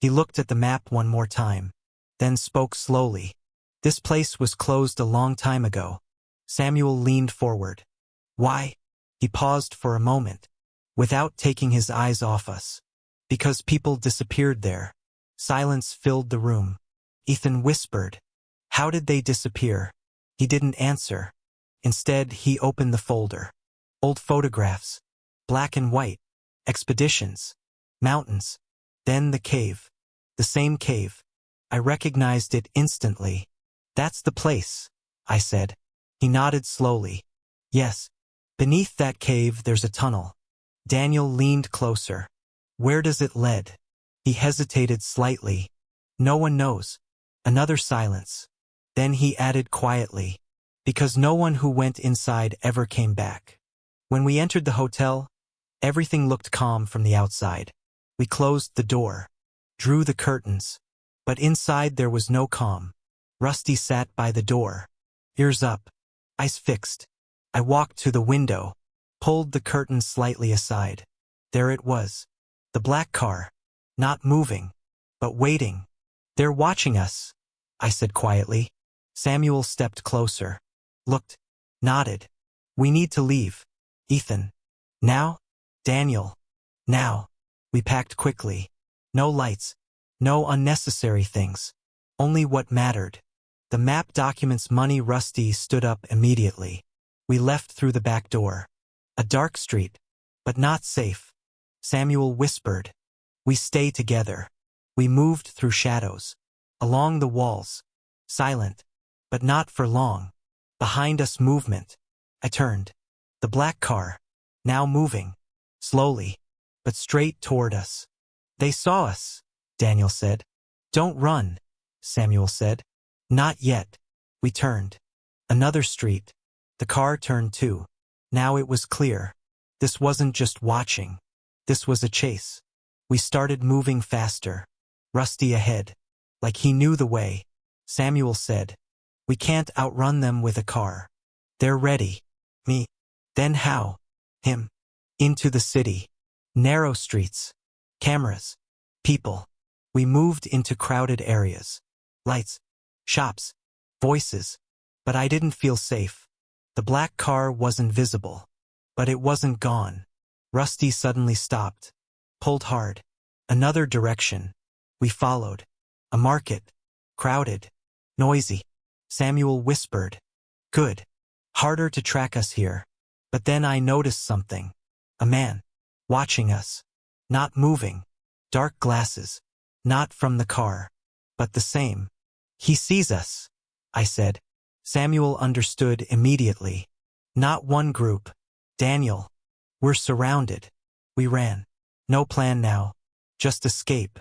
He looked at the map one more time, then spoke slowly. This place was closed a long time ago. Samuel leaned forward. Why? He paused for a moment, without taking his eyes off us. Because people disappeared there. Silence filled the room. Ethan whispered. How did they disappear? He didn't answer. Instead, he opened the folder. Old photographs. Black and white. Expeditions. Mountains. Then the cave. The same cave. I recognized it instantly. That's the place, I said. He nodded slowly. Yes. Beneath that cave there's a tunnel. Daniel leaned closer. Where does it lead? He hesitated slightly. No one knows. Another silence. Then he added quietly. Because no one who went inside ever came back. When we entered the hotel, everything looked calm from the outside. We closed the door, drew the curtains. But inside there was no calm. Rusty sat by the door, ears up, eyes fixed. I walked to the window, pulled the curtain slightly aside. There it was. The black car. Not moving, but waiting. They're watching us, I said quietly. Samuel stepped closer, looked, nodded. We need to leave. Ethan. Now? Daniel. Now. We packed quickly. No lights. No unnecessary things. Only what mattered. The map documents money. Rusty stood up immediately. We left through the back door. A dark street, but not safe. Samuel whispered. We stay together. We moved through shadows. Along the walls. Silent. But not for long. Behind us movement. I turned. The black car. Now moving. Slowly. But straight toward us. They saw us, Daniel said. Don't run, Samuel said. Not yet. We turned. Another street. The car turned too. Now it was clear. This wasn't just watching. This was a chase. We started moving faster. Rusty ahead. Like he knew the way. Samuel said. We can't outrun them with a car. They're ready. Me. Then how? Him. Into the city. Narrow streets. Cameras. People. We moved into crowded areas. Lights. Shops. Voices. But I didn't feel safe. The black car wasn't visible. But it wasn't gone. Rusty suddenly stopped. Pulled hard. Another direction. We followed. A market. Crowded. Noisy. Samuel whispered. Good. Harder to track us here. But then I noticed something. A man. Watching us. Not moving. Dark glasses. Not from the car. But the same. He sees us, I said. Samuel understood immediately. Not one group. Daniel. We're surrounded. We ran. No plan now. Just escape.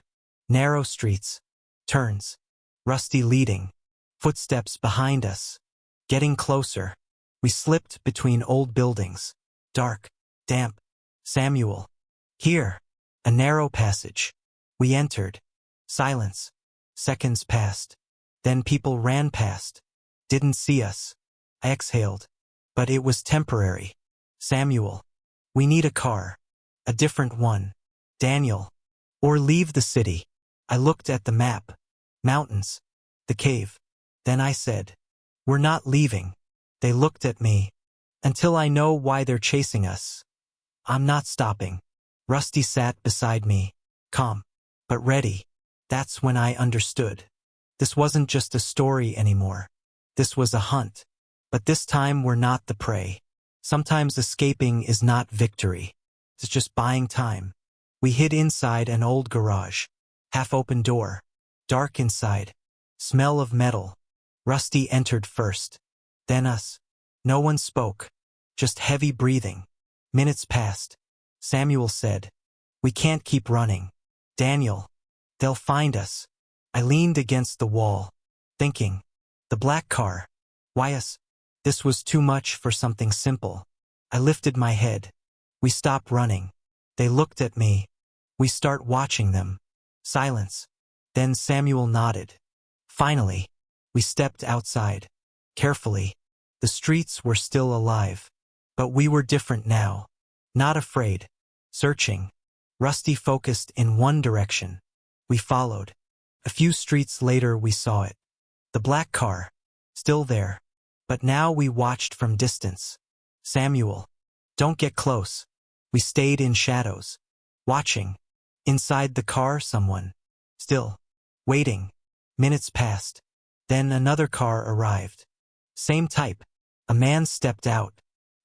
Narrow streets. Turns. Rusty leading. Footsteps behind us. Getting closer. We slipped between old buildings. Dark. Damp. Samuel. Here. A narrow passage. We entered. Silence. Seconds passed. Then people ran past. Didn't see us. I exhaled. But it was temporary. Samuel. We need a car. A different one. Daniel. Or leave the city. I looked at the map. Mountains. The cave. Then I said. We're not leaving. They looked at me. Until I know why they're chasing us. I'm not stopping. Rusty sat beside me. Calm. But ready. That's when I understood. This wasn't just a story anymore. This was a hunt. But this time we're not the prey. Sometimes escaping is not victory. It's just buying time. We hid inside an old garage. Half-open door. Dark inside. Smell of metal. Rusty entered first. Then us. No one spoke. Just heavy breathing. Minutes passed. Samuel said. We can't keep running. Daniel. They'll find us. I leaned against the wall. Thinking. The black car. Why us? This was too much for something simple. I lifted my head. We stopped running. They looked at me. We start watching them. Silence. Then Samuel nodded. Finally. We stepped outside. Carefully. The streets were still alive. But we were different now. Not afraid. Searching. Rusty focused in one direction. We followed. A few streets later we saw it. The black car. Still there. But now we watched from distance. Samuel. Don't get close. We stayed in shadows. Watching. Inside the car someone. Still. Waiting. Minutes passed. Then another car arrived. Same type. A man stepped out,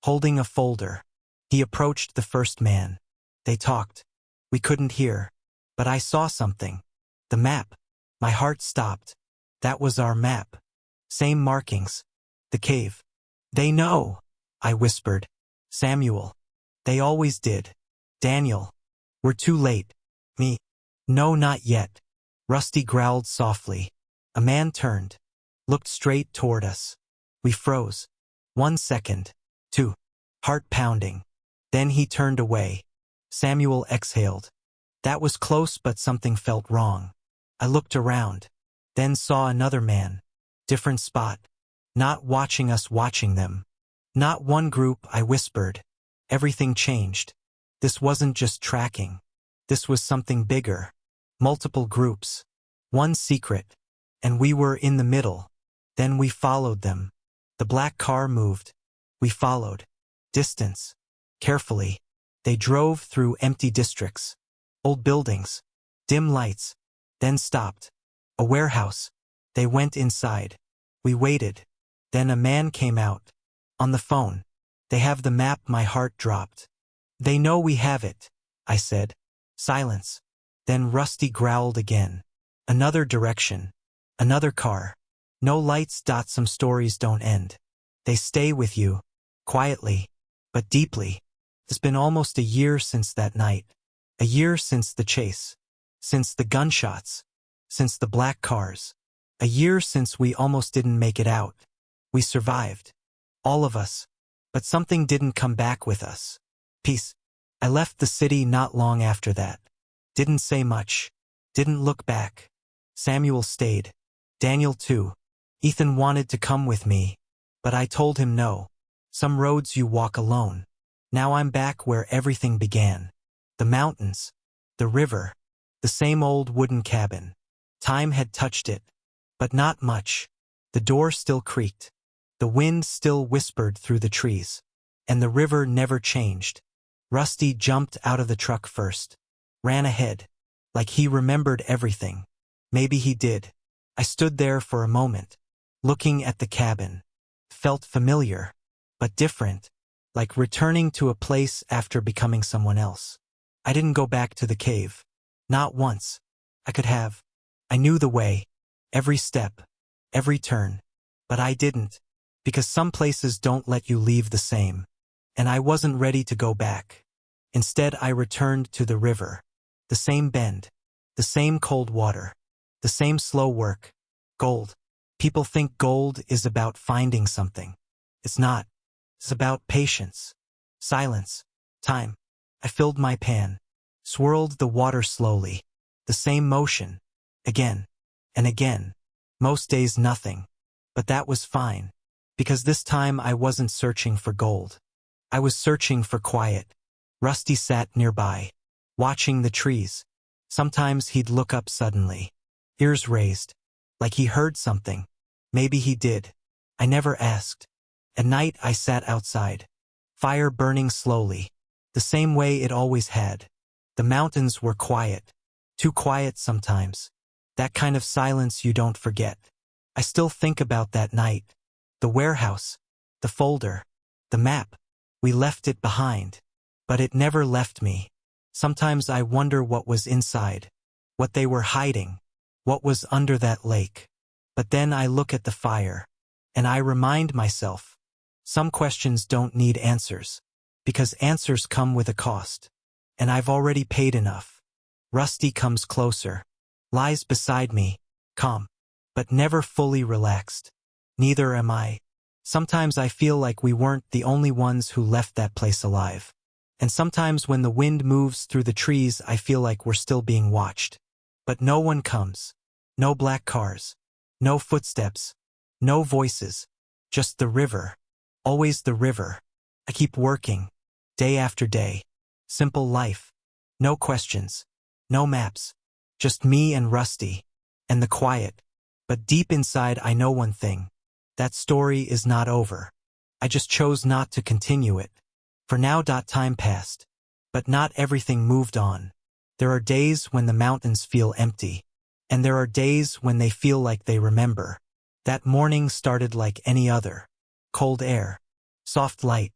holding a folder. He approached the first man. They talked. We couldn't hear. But I saw something. The map. My heart stopped. That was our map. Same markings. The cave. They know, I whispered. Samuel. They always did. Daniel. We're too late. Me. No, not yet. Rusty growled softly. A man turned. Looked straight toward us. We froze. 1 second. 2. Heart pounding. Then he turned away. Samuel exhaled. That was close, but something felt wrong. I looked around. Then saw another man. Different spot. Not watching us, watching them. Not one group, I whispered. Everything changed. This wasn't just tracking. This was something bigger. Multiple groups. One secret. And we were in the middle. Then we followed them. The black car moved. We followed. Distance. Carefully. They drove through empty districts. Old buildings. Dim lights. Then stopped. A warehouse. They went inside. We waited. Then a man came out. On the phone. They have the map. My heart dropped. They know we have it, I said. Silence. Then Rusty growled again. Another direction. Another car. No lights. Some stories don't end. They stay with you. Quietly. But deeply. It's been almost a year since that night. A year since the chase. Since the gunshots. Since the black cars. A year since we almost didn't make it out. We survived. All of us. But something didn't come back with us. Peace. I left the city not long after that. Didn't say much. Didn't look back. Samuel stayed. Daniel too. Ethan wanted to come with me. But I told him no. Some roads you walk alone. Now I'm back where everything began. The mountains. The river. The same old wooden cabin. Time had touched it. But not much. The door still creaked. The wind still whispered through the trees. And the river never changed. Rusty jumped out of the truck first. Ran ahead. Like he remembered everything. Maybe he did. I stood there for a moment. Looking at the cabin. Felt familiar. But different. Like returning to a place after becoming someone else. I didn't go back to the cave. Not once. I could have. I knew the way. Every step. Every turn. But I didn't. Because some places don't let you leave the same. And I wasn't ready to go back. Instead I returned to the river. The same bend. The same cold water. The same slow work. Gold. People think gold is about finding something. It's not. It's about patience. Silence. Time. I filled my pan. Swirled the water slowly. The same motion. Again. And again. Most days nothing. But that was fine. Because this time I wasn't searching for gold. I was searching for quiet. Rusty sat nearby. Watching the trees. Sometimes he'd look up suddenly. Ears raised. Like he heard something. Maybe he did. I never asked. At night I sat outside. Fire burning slowly. The same way it always had. The mountains were quiet. Too quiet sometimes. That kind of silence you don't forget. I still think about that night. The warehouse. The folder. The map. We left it behind. But it never left me. Sometimes I wonder what was inside. What they were hiding. What was under that lake. But then I look at the fire. And I remind myself. Some questions don't need answers. Because answers come with a cost. And I've already paid enough. Rusty comes closer. Lies beside me. Calm. But never fully relaxed. Neither am I. Sometimes I feel like we weren't the only ones who left that place alive. And sometimes when the wind moves through the trees I feel like we're still being watched. But no one comes. No black cars. No footsteps. No voices. Just the river. Always the river. I keep working. Day after day. Simple life. No questions. No maps. Just me and Rusty. And the quiet. But deep inside I know one thing. That story is not over. I just chose not to continue it. For now. Time passed. But not everything moved on. There are days when the mountains feel empty. And there are days when they feel like they remember. That morning started like any other. Cold air. Soft light.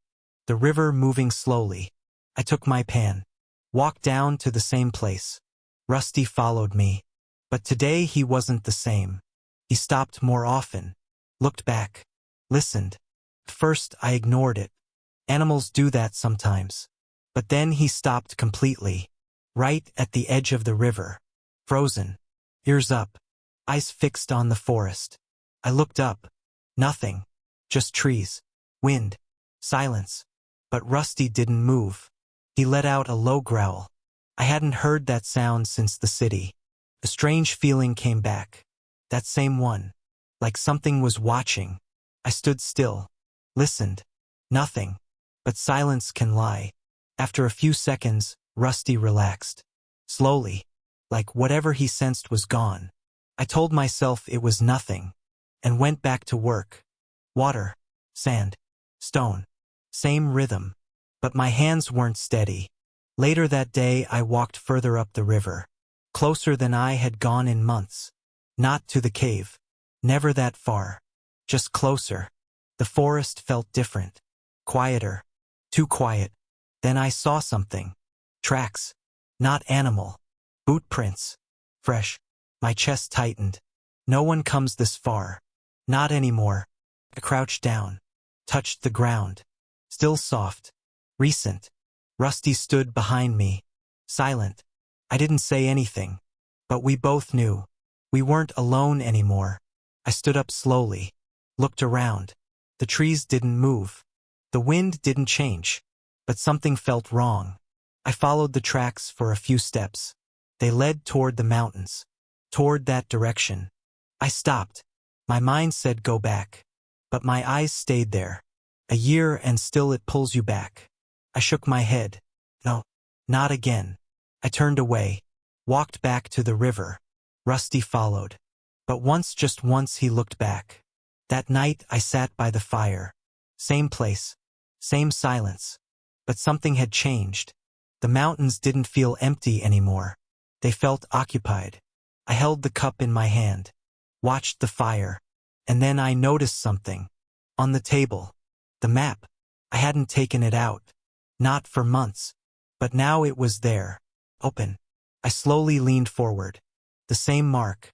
The river moving slowly. I took my pan. Walked down to the same place. Rusty followed me. But today he wasn't the same. He stopped more often. Looked back. Listened. At first I ignored it. Animals do that sometimes. But then he stopped completely. Right at the edge of the river. Frozen. Ears up. Eyes fixed on the forest. I looked up. Nothing. Just trees. Wind. Silence. But Rusty didn't move. He let out a low growl. I hadn't heard that sound since the city. A strange feeling came back. That same one. Like something was watching. I stood still. Listened. Nothing. But silence can lie. After a few seconds, Rusty relaxed. Slowly. Like whatever he sensed was gone. I told myself it was nothing. And went back to work. Water. Sand. Stone. Same rhythm. But my hands weren't steady. Later that day I walked further up the river. Closer than I had gone in months. Not to the cave. Never that far. Just closer. The forest felt different. Quieter. Too quiet. Then I saw something. Tracks. Not animal. Boot prints. Fresh. My chest tightened. No one comes this far. Not anymore. I crouched down. Touched the ground. Still soft. Recent. Rusty stood behind me. Silent. I didn't say anything. But we both knew. We weren't alone anymore. I stood up slowly. Looked around. The trees didn't move. The wind didn't change. But something felt wrong. I followed the tracks for a few steps. They led toward the mountains. Toward that direction. I stopped. My mind said go back. But my eyes stayed there. A year and still it pulls you back. I shook my head. No, not again. I turned away. Walked back to the river. Rusty followed. But once, just once, he looked back. That night I sat by the fire. Same place. Same silence. But something had changed. The mountains didn't feel empty anymore. They felt occupied. I held the cup in my hand. Watched the fire. And then I noticed something. On the table. The map. I hadn't taken it out. Not for months. But now it was there. Open. I slowly leaned forward. The same mark.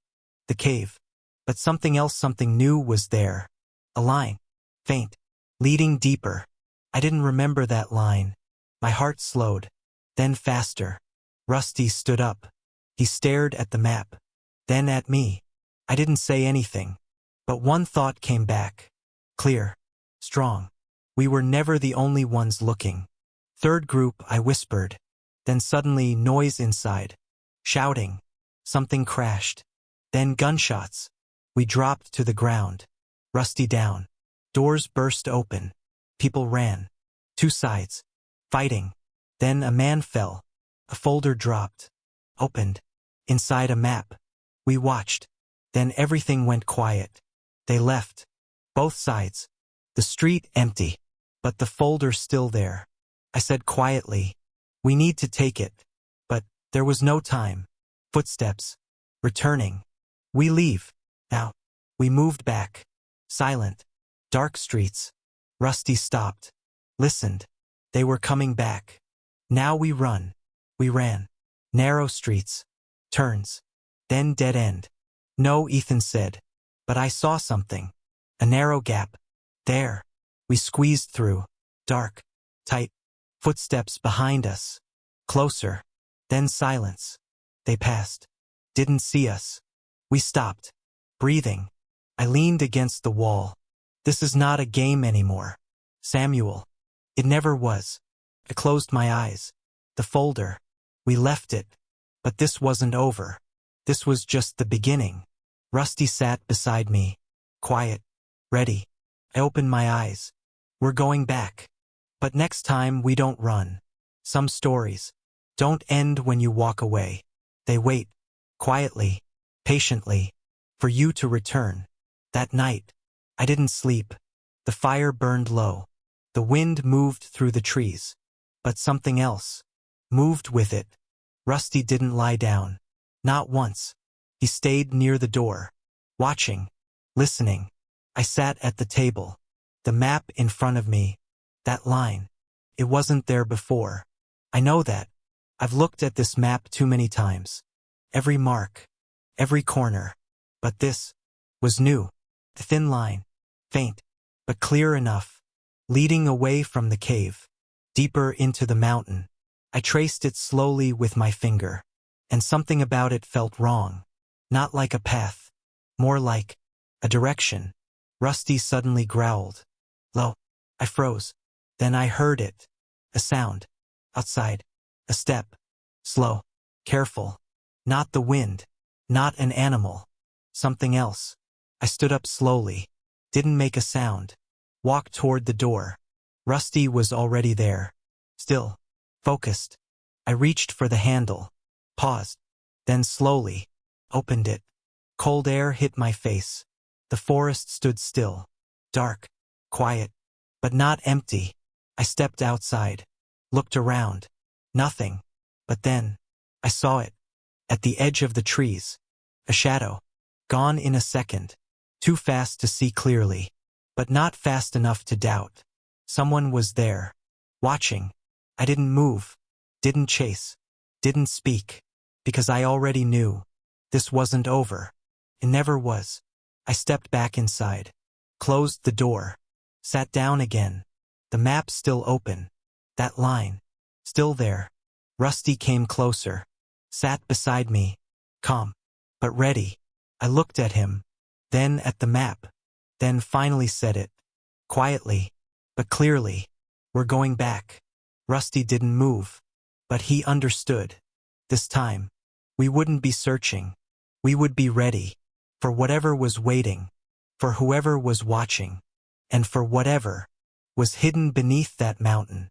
The cave. But something else, something new was there. A line. Faint. Leading deeper. I didn't remember that line. My heart slowed. Then faster. Rusty stood up. He stared at the map. Then at me. I didn't say anything. But one thought came back. Clear. Strong. We were never the only ones looking. Third group, I whispered. Then suddenly noise inside. Shouting. Something crashed. Then gunshots. We dropped to the ground. Rusty down. Doors burst open. People ran. Two sides. Fighting. Then a man fell. A folder dropped. Opened. Inside a map. We watched. Then everything went quiet. They left. Both sides. The street empty. But the folder still there. I said quietly, we need to take it. But there was no time. Footsteps. Returning. We leave. Now. We moved back. Silent. Dark streets. Rusty stopped. Listened. They were coming back. Now we run. We ran. Narrow streets. Turns. Then dead end. No, Ethan said. But I saw something. A narrow gap. There. We squeezed through. Dark. Tight. Footsteps behind us. Closer. Then silence. They passed. Didn't see us. We stopped. Breathing. I leaned against the wall. This is not a game anymore. Samuel. It never was. I closed my eyes. The folder. We left it. But this wasn't over. This was just the beginning. Rusty sat beside me. Quiet. Ready. I opened my eyes. We're going back. But next time we don't run. Some stories don't end when you walk away. They wait. quietly, patiently, for you to return. That night, I didn't sleep. The fire burned low. The wind moved through the trees. But something else moved with it. Rusty didn't lie down. Not once. He stayed near the door, watching, listening. I sat at the table, the map in front of me. That line. It wasn't there before. I know that. I've looked at this map too many times. Every mark, every corner. But this was new. The thin line, faint, but clear enough, leading away from the cave, deeper into the mountain. I traced it slowly with my finger, and something about it felt wrong. Not like a path, more like a direction. Rusty suddenly growled. Low. I froze. Then I heard it. A sound. Outside. A step. Slow. Careful. Not the wind. Not an animal. Something else. I stood up slowly. Didn't make a sound. Walked toward the door. Rusty was already there. Still. Focused. I reached for the handle. Paused. Then slowly opened it. Cold air hit my face. The forest stood still. Dark. Quiet. But not empty. I stepped outside. Looked around. Nothing. But then I saw it. At the edge of the trees. A shadow. Gone in a second. Too fast to see clearly. But not fast enough to doubt. Someone was there. Watching. I didn't move. Didn't chase. Didn't speak. Because I already knew. This wasn't over. It never was. I stepped back inside. Closed the door. Sat down again. The map still open. That line. Still there. Rusty came closer. Sat beside me. Calm. But ready. I looked at him. Then at the map. Then finally said it. Quietly. But clearly. We're going back. Rusty didn't move. But he understood. This time. We wouldn't be searching. We would be ready. For whatever was waiting. For whoever was watching. And for whatever was hidden beneath that mountain.